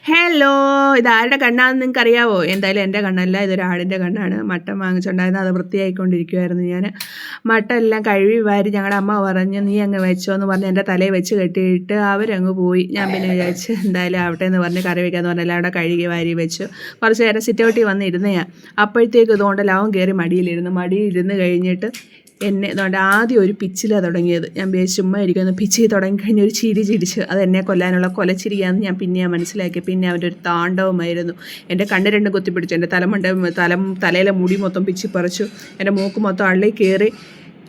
Hello, ഇതാരുടെ കണ്ണാണെന്ന് നിങ്ങൾക്ക് അറിയാവോ? എന്തായാലും എൻ്റെ കണ്ണല്ല, ഇതൊരാടിൻ്റെ കണ്ണാണ്. മട്ടൻ വാങ്ങിച്ചുണ്ടായിരുന്നു, അത് വൃത്തിയായിക്കൊണ്ടിരിക്കുമായിരുന്നു ഞാൻ. മട്ടൻ എല്ലാം കഴുകി വാരി ഞങ്ങളുടെ അമ്മ പറഞ്ഞു നീ അങ്ങ് വെച്ചോ എന്ന് പറഞ്ഞ് എൻ്റെ തലയിൽ വെച്ച് കെട്ടിയിട്ട് അവരങ്ങ് പോയി. ഞാൻ പിന്നെ വിചാരിച്ച് എന്തായാലും ആവട്ടെ എന്ന് പറഞ്ഞ് കറി വയ്ക്കാമെന്ന് പറഞ്ഞ് എല്ലാം അവിടെ കഴുകി വാരി വെച്ചു. കുറച്ച് നേരം സിറ്റൗട്ടിൽ വന്ന് ഇരുന്നയാ. അപ്പോഴത്തേക്ക് ഇതുകൊണ്ട് ലവൻ കയറി മടിയിലിരുന്ന് കഴിഞ്ഞിട്ട് എന്നെ അതുകൊണ്ട് ആദ്യം ഒരു പിച്ചിലാണ് തുടങ്ങിയത്. ഞാൻ ചുമ്മാ ഇരിക്കുന്നു, പിച്ചിൽ തുടങ്ങിക്കഴിഞ്ഞ് ഒരു ചിരി ചിരിച്ച് അത് എന്നെ കൊല്ലാനുള്ള കൊലച്ചിരിയാന്ന് ഞാൻ മനസ്സിലാക്കി. പിന്നെ അവൻ്റെ ഒരു താണ്ഡവമായിരുന്നു. എൻ്റെ കണ്ണ് രണ്ടും കുത്തിപ്പിടിച്ചു, എൻ്റെ തലയിലെ മുടി മൊത്തം പിച്ചി പറിച്ചു, എൻ്റെ മൂക്ക് മൊത്തം അള്ളി കയറി.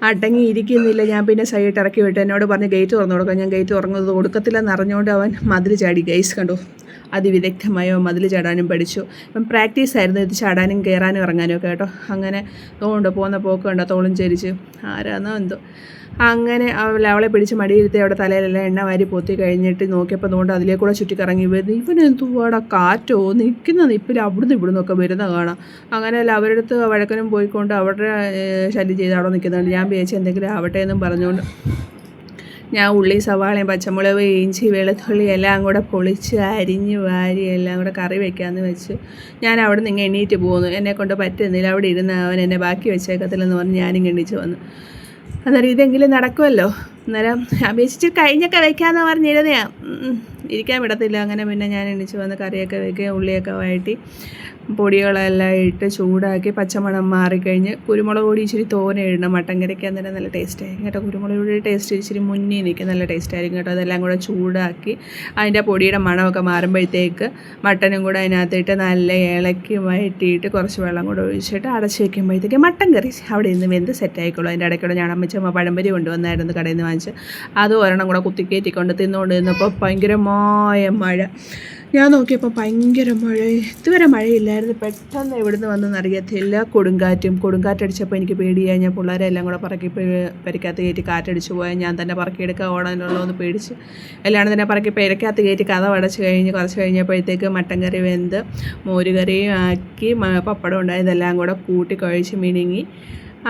അടങ്ങിയിരിക്കുന്നില്ല. ഞാൻ പിന്നെ സൈഡ് ഇറക്കി വിട്ട് എന്നോട് പറഞ്ഞ് ഗേറ്റ് തുറന്നു കൊടുക്കാം. ഞാൻ ഗേറ്റ് തുറന്നത് കൊടുക്കത്തില്ലെന്ന് അറിഞ്ഞുകൊണ്ട് അവൻ മതിൽ ചാടി. ഗൈസ് കണ്ടു, അതിവിദഗ്ധമായോ മതിൽ ചാടാനും പഠിച്ചു. ഇപ്പം പ്രാക്ടീസ് ആയിരുന്നു ഇത് ചാടാനും കയറാനും ഇറങ്ങാനും ഒക്കെ കേട്ടോ. അങ്ങനെ തോണ്ട് പോകുന്ന പോക്ക് കണ്ടോ, തോളും ചരിച്ച് ആരാന്നോ എന്തോ. അങ്ങനെ അവളെ പിടിച്ച് മടിയിരുത്തി അവിടെ തലയിലെല്ലാം എണ്ണ വാരി പൊത്തി കഴിഞ്ഞിട്ട് നോക്കിയപ്പോൾ തോണ്ട് അതിലേക്കൂടെ ചുറ്റിക്കറങ്ങി വരുന്നു. ഇവനെന്തുവാടാ കാറ്റോ, നിൽക്കുന്ന നിപ്പിൽ അവിടുന്ന് ഇവിടുന്നൊക്കെ വരുന്ന കാണാം. അങ്ങനെ അവരുടെ അടുത്ത് വഴക്കനും പോയിക്കൊണ്ട് അവരുടെ ശല്യം ചെയ്ത് അവിടെ നിൽക്കുന്നുണ്ട്. ഞാൻ വിചാരിച്ചു എന്തെങ്കിലും ആവട്ടെ എന്നും പറഞ്ഞുകൊണ്ട് ഞാൻ ഉള്ളി, സവാളയും, പച്ചമുളക്, ഇഞ്ചി, വെളുത്തുള്ളി എല്ലാം കൂടെ പൊളിച്ച് അരിഞ്ഞ് വാരി എല്ലാം കൂടെ കറി വയ്ക്കാമെന്ന് വെച്ചു. ഞാൻ അവിടെ നിന്ന് എണീറ്റ് പോന്നു. എന്നെക്കൊണ്ട് പറ്റുന്നില്ല, അവിടെ ഇരുന്ന് അവൻ എന്നെ ബാക്കി വെച്ചേക്കത്തില്ലെന്ന് പറഞ്ഞ് ഞാനും എണീച്ച് വന്നു. അന്നേരം ഇതെങ്കിലും നടക്കുമല്ലോ. അന്നേരം അപേക്ഷിച്ച് കഴിഞ്ഞൊക്കെ വയ്ക്കാമെന്ന് പറഞ്ഞിരുന്നയാ, ഇരിക്കാൻ വിടത്തില്ല. അങ്ങനെ പിന്നെ ഞാൻ എണീച്ച് വന്ന് കറിയൊക്കെ വയ്ക്കുക, ഉള്ളിയൊക്കെ വഴറ്റി പൊടികളെല്ലാം ഇട്ട് ചൂടാക്കി പച്ചമണം മാറിക്കഴിഞ്ഞ് കുരുമുളക് പൊടി ഇച്ചിരി തോനെ ഇടണം. മട്ടൻ കറിക്ക് അന്നേരം നല്ല ടേസ്റ്റ് ആയിരിക്കും കേട്ടോ. കുരുമുളക് പൊടി ടേസ്റ്റ് ഇച്ചിരി മുന്നിൽ നിൽക്കും, നല്ല ടേസ്റ്റ് ആയിരിക്കും കേട്ടോ. അതെല്ലാം കൂടെ ചൂടാക്കി അതിൻ്റെ പൊടിയുടെ മണമൊക്കെ മാറുമ്പോഴത്തേക്ക് മട്ടനും കൂടെ അതിനകത്തിട്ട് നല്ല ഇളക്കി വഴറ്റിയിട്ട് കുറച്ച് വെള്ളം കൂടെ ഒഴിച്ചിട്ട് അടച്ച് വയ്ക്കുമ്പോഴത്തേക്ക് മട്ടൻ കറി അവിടെ നിന്ന് വെന്ത് സെറ്റായിക്കോളൂ. അതിൻ്റെ ഇടയ്ക്കൂടെ ഞാൻ അമ്മച്ചമ്മ പഴംപൊരി കൊണ്ടുവന്നായിരുന്നു കടയിൽ നിന്ന് വാങ്ങിച്ച്. അത് ഒരെണ്ണം കൂടെ കുത്തിക്കയറ്റിക്കൊണ്ട് തിന്നുകൊണ്ട് നിന്നപ്പോൾ ഭയങ്കരമായ മഴ. ഞാൻ നോക്കിയപ്പോൾ ഭയങ്കര മഴ, ഇതുവരെ മഴയില്ലായിരുന്നു. പെട്ടെന്ന് എവിടുന്ന് വന്നെന്ന് അറിയത്തില്ല. കൊടുങ്കാറ്റടിച്ചപ്പോൾ എനിക്ക് പേടിയായി. ഞാൻ പിള്ളേരെ എല്ലാം കൂടെ പെരക്കകത്ത് കയറ്റി കാറ്റടിച്ച് പോയാൽ ഞാൻ തന്നെ പറക്കിയെടുക്കുക ഓടാനുള്ളതെന്ന് പേടിച്ച് എല്ലാം തന്നെ പറക്കി പെരക്കകത്ത് കയറ്റി കഥ അടച്ച് കഴിഞ്ഞ് കുറച്ച് കഴിഞ്ഞപ്പോഴത്തേക്ക് മട്ടൻ കറി വെന്ത് മോരുകറിയും ആക്കി പപ്പടം ഉണ്ടായി. ഇതെല്ലാം കൂടെ കൂട്ടി കഴിച്ച് മിനുങ്ങി.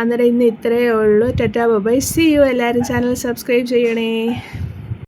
അന്നേരം ഇന്ന് ഇത്രയേ ഉള്ളൂ. Tata bye, see you. എല്ലാവരും ചാനൽ സബ്സ്ക്രൈബ് ചെയ്യണേ.